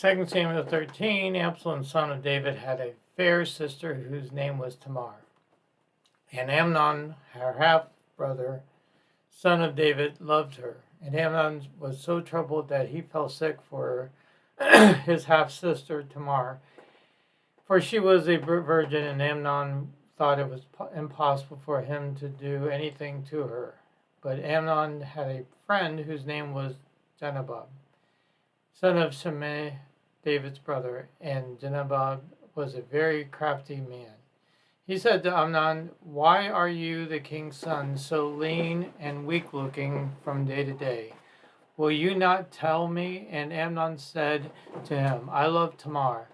2 Samuel 13, Absalom, son of David, had a fair sister whose name was Tamar. And Amnon, her half-brother, son of David, loved her. And Amnon was so troubled that he fell sick for his half-sister Tamar, for she was a virgin, and Amnon thought it was impossible for him to do anything to her. But Amnon had a friend whose name was Jenabab, son of Shimei, David's brother, and Jenabab was a very crafty man. He said to Amnon, "Why are you, the king's son, so lean and weak-looking from day to day? Will you not tell me?" And Amnon said to him, "I love Tamar,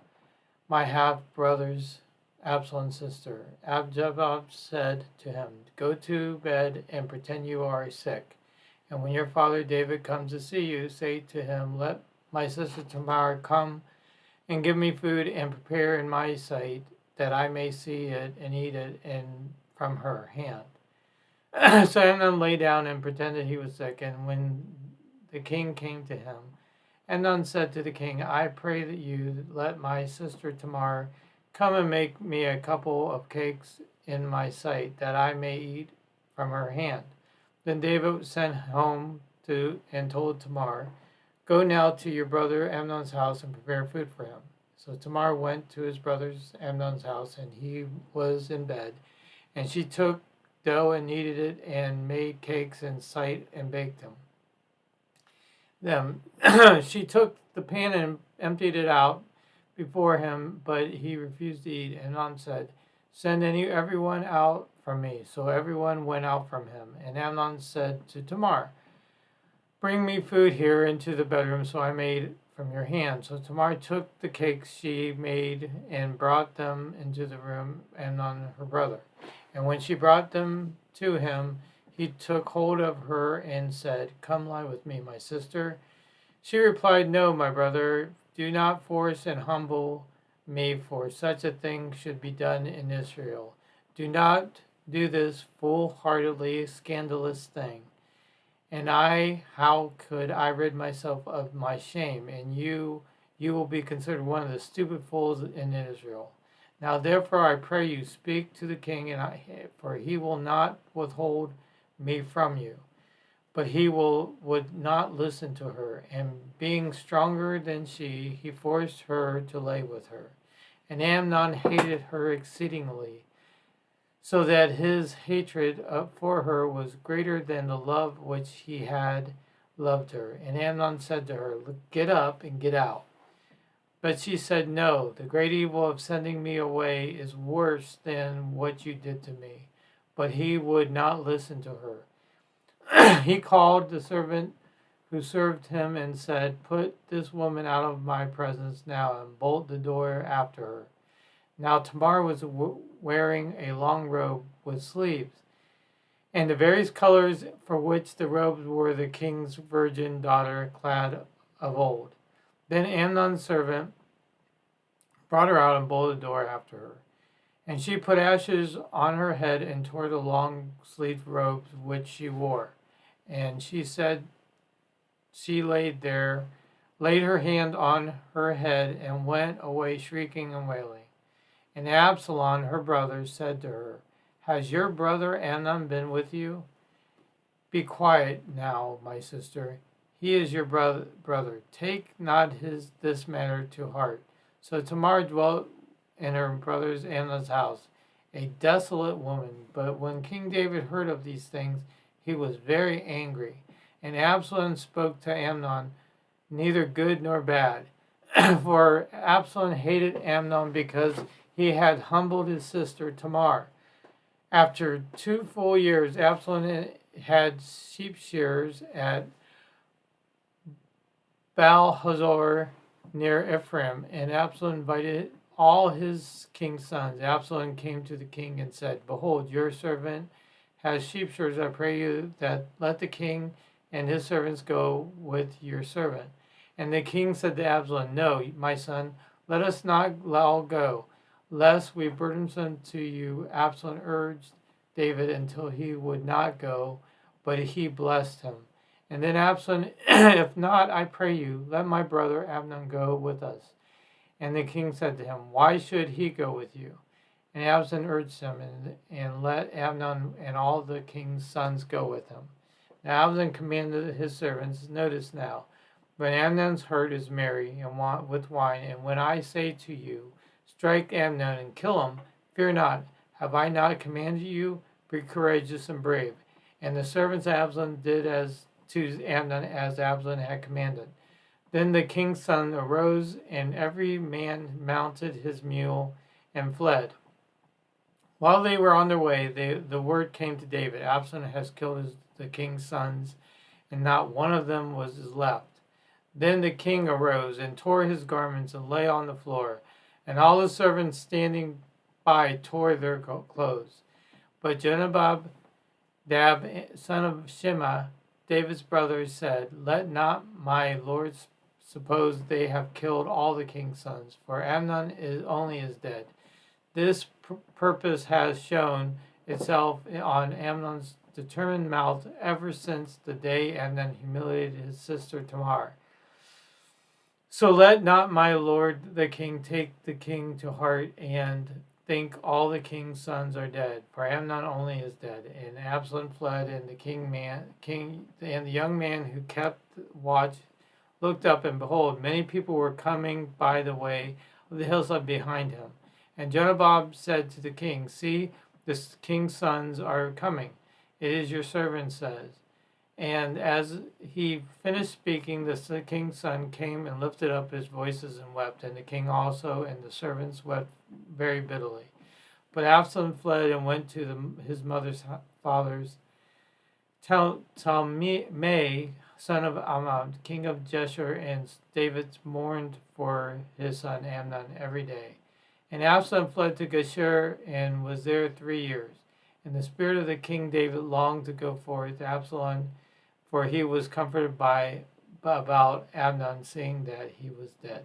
my half-brother's Absalom's sister." Jenabab said to him, "Go to bed and pretend you are sick. And when your father David comes to see you, say to him, 'Let my sister Tamar come and give me food and prepare in my sight, that I may see it and eat it from her hand.'" So Amnon lay down and pretended he was sick, and when the king came to him, Amnon said to the king, "I pray that you let my sister Tamar come and make me a couple of cakes in my sight, that I may eat from her hand." Then David sent home and told Tamar, "Go now to your brother Amnon's house and prepare food for him." So Tamar went to his brother's Amnon's house, and he was in bed. And she took dough and kneaded it and made cakes in sight and baked them. She took the pan and emptied it out before him, but he refused to eat. And Amnon said, "Send everyone out from me." So everyone went out from him. And Amnon said to Tamar, "Bring me food here into the bedroom, so I may eat from your hand." So Tamar took the cakes she made and brought them into the room, Amnon her brother. And when she brought them to him, he took hold of her and said, "Come lie with me, my sister." She replied, "No, my brother, do not force and humble me, for such a thing should be done in Israel. Do not do this foolhardily scandalous thing. And how could I rid myself of my shame? And you will be considered one of the stupid fools in Israel. Now therefore I pray you, speak to the king, for he will not withhold me from you." But he would not listen to her, and being stronger than she, he forced her to lay with her. And Amnon hated her exceedingly, so that his hatred for her was greater than the love which he had loved her. And Amnon said to her, "Get up and get out." But she said, "No, the great evil of sending me away is worse than what you did to me." But he would not listen to her. He called the servant who served him and said, "Put this woman out of my presence now, and bolt the door after her." Now Tamar was wearing a long robe with sleeves, and the various colors for which the robes were the king's virgin daughter clad of old. Then Amnon's servant brought her out and bolted the door after her. And she put ashes on her head and tore the long-sleeved robes which she wore. And she said, she laid her hand on her head, and went away shrieking and wailing. And Absalom, her brother, said to her, "Has your brother Amnon been with you? Be quiet now, my sister. He is your brother. Take not this matter to heart." So Tamar dwelt in her brother's Amnon's house, a desolate woman. But when King David heard of these things, he was very angry. And Absalom spoke to Amnon, neither good nor bad. For Absalom hated Amnon because he had humbled his sister Tamar. After 2 full years, Absalom had sheep shearers at Baal-hazor near Ephraim, and Absalom invited all his king's sons. Absalom came to the king and said, "Behold, your servant has sheep shearers. I pray you that let the king and his servants go with your servant." And the king said to Absalom, "No, my son, let us not all go, lest we burdensome to you." Absalom urged David until he would not go, but he blessed him. And then Absalom, if not, I pray you, let my brother Amnon go with us. And the king said to him, why should he go with you? And Absalom urged him, and let Amnon and all the king's sons go with him. Now Absalom commanded his servants, notice now, when Amnon's heart is merry and with wine, and when I say to you, strike Amnon and kill him, fear not. Have I not commanded you? Be courageous and brave. And the servants of Absalom did to Amnon as Absalom had commanded. Then the king's son arose, and every man mounted his mule and fled. While they were on their way, the word came to David, Absalom has killed the king's sons, and not one of them was left. Then the king arose and tore his garments and lay on the floor, and all the servants standing by tore their clothes. But Jonadab, son of Shimei, David's brother, said, let not my lords suppose they have killed all the king's sons, for Amnon only is dead. This purpose has shown itself on Amnon's determined mouth ever since the day Amnon humiliated his sister Tamar. So let not my lord the king take the king to heart and think all the king's sons are dead, for Amnon only is dead. And Absalom fled, and the young man who kept watch looked up, and behold, many people were coming by the way of the hillside behind him. And Jonadab said to the king, see, the king's sons are coming. It is your servant says. And as he finished speaking, the king's son came and lifted up his voices and wept, and the king also and the servants wept very bitterly. But Absalom fled and went to his mother's father's. Talmai, son of Ammon, king of Geshur, and David mourned for his son Amnon every day. And Absalom fled to Geshur and was there 3 years. And the spirit of the king David longed to go forth to Absalom, for he was comforted about Amnon, seeing that he was dead.